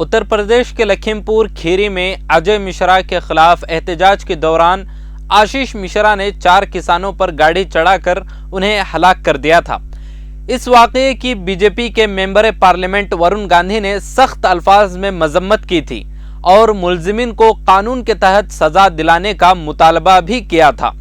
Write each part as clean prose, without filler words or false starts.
उत्तर प्रदेश के लखीमपुर खीरी में अजय मिश्रा के खिलाफ एहतजाज के दौरान आशीष मिश्रा ने 4 किसानों पर गाड़ी चढ़ाकर उन्हें हलाक कर दिया था। इस वाक़ये की बीजेपी के मेंबर पार्लियामेंट वरुण गांधी ने सख्त अल्फाज में मजम्मत की थी और मुलजिमीन को कानून के तहत सजा दिलाने का मुतालबा भी किया था।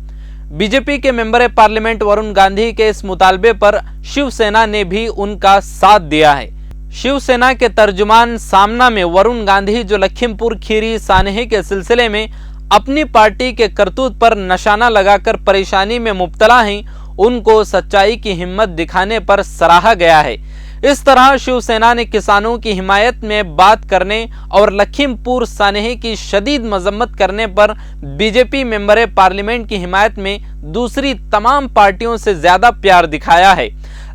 बीजेपी के मेंबर पार्लियामेंट वरुण गांधी के इस मुतालबे पर शिवसेना ने भी उनका साथ दिया है। शिवसेना के तर्जुमान सामना में वरुण गांधी जो लखीमपुर खीरी सानहे के सिलसिले में अपनी पार्टी के करतूत पर निशाना लगाकर परेशानी में मुब्तला हैं, उनको सच्चाई की हिम्मत दिखाने पर सराहा गया है। इस तरह शिवसेना ने किसानों की हिमायत में बात करने और लखीमपुर सानहे की शदीद मजम्मत करने पर बीजेपी मेंबर पार्लियामेंट की हिमायत में दूसरी तमाम पार्टियों से ज्यादा प्यार दिखाया है।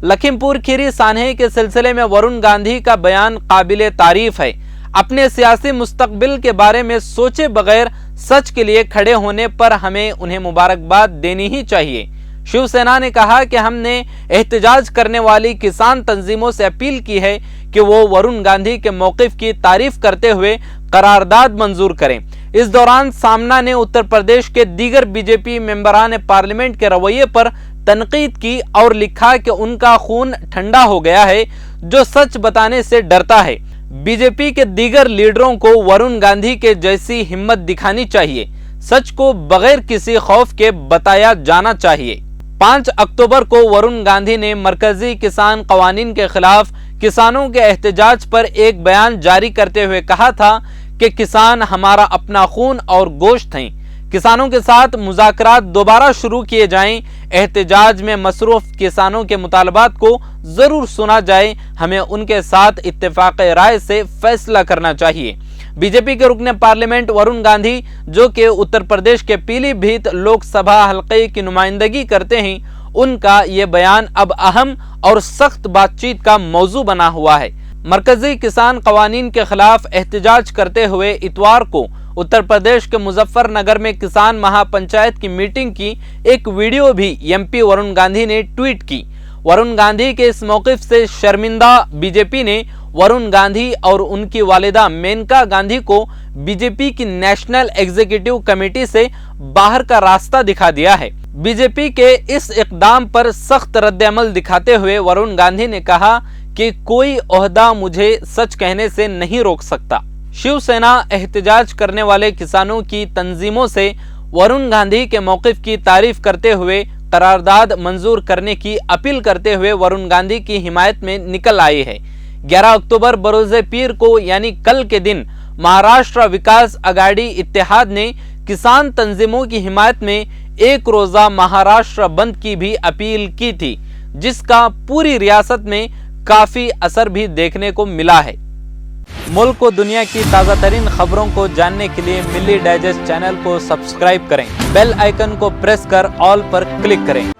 लखीमपुर खीरी सानहे के सिलसिले में वरुण गांधी का बयान काबिले तारीफ है। अपने सियासी मुस्तकबिल के बारे में सोचे बगैर सच के लिए खड़े होने पर हमें उन्हें मुबारकबाद देनी ही चाहिए। शिवसेना ने कहा कि हमने एहतजाज करने वाली किसान तंजीमों से अपील की है कि वो वरुण गांधी के मौक़िफ़ की तारीफ करते हुए करारदाद मंजूर करें। इस दौरान सामना ने उत्तर प्रदेश के दीगर बीजेपी मेंबरान पार्लियामेंट के रवैये पर तनकीद की और लिखा कि उनका खून ठंडा हो गया है जो सच बताने से डरता है। बीजेपी के दीगर लीडरों को वरुण गांधी के जैसी हिम्मत दिखानी चाहिए। सच को बगैर किसी खौफ के बताया जाना चाहिए। 5 अक्टूबर को वरुण गांधी ने मरकजी किसान कवानीन के खिलाफ किसानों के एहतजाज पर एक बयान जारी करते हुए कहा था कि किसान हमारा अपना खून और गोश्त हैं। किसानों के साथ मुज़ाकरात दोबारा शुरू किए जाएं। एहतजाज में मसरूफ किसानों के मुतालबात को जरूर सुना जाए। हमें उनके साथ इत्तेफाक राय से फैसला करना चाहिए। बीजेपी के रुकने पार्लियामेंट वरुण गांधी जो कि उत्तर प्रदेश के पीलीभीत लोकसभा हल्के की नुमाइंदगी करते हैं, उनका ये बयान अब अहम और सख्त बातचीत का मौजू बना हुआ है। मरकजी किसान कवानीन के खिलाफ एहतजाज करते हुए इतवार को उत्तर प्रदेश के मुजफ्फरनगर में किसान महापंचायत की मीटिंग की एक वीडियो भी एमपी वरुण गांधी ने ट्वीट की। वरुण गांधी के इस मौक़िफ़ से शर्मिंदा बीजेपी ने वरुण गांधी और उनकी वालिदा मेनका गांधी को बीजेपी की नेशनल एग्जीक्यूटिव कमेटी से बाहर का रास्ता दिखा दिया है। बीजेपी के इस इक़दाम पर सख्त रद्द-ए-अमल दिखाते हुए वरुण गांधी ने कहा कि कोई ओहदा मुझे सच कहने से नहीं रोक सकता। शिवसेना एहतजाज करने वाले किसानों की तंजीमों से वरुण गांधी के मौक़िफ़ की तारीफ करते हुए करारदाद मंजूर करने की अपील करते हुए वरुण गांधी की हिमायत में निकल आई है। 11 अक्टूबर बरोज़े पीर को यानी कल के दिन महाराष्ट्र विकास अघाड़ी इत्तेहाद ने किसान तंजीमों की हिमायत में एक रोज़ा महाराष्ट्र बंद की भी अपील की थी, जिसका पूरी रियासत में काफ़ी असर भी देखने को मिला है। मुल्क और दुनिया की ताज़ा तरीन खबरों को जानने के लिए मिली डाइजेस्ट चैनल को सब्सक्राइब करें। बेल आइकन को प्रेस कर ऑल पर क्लिक करें।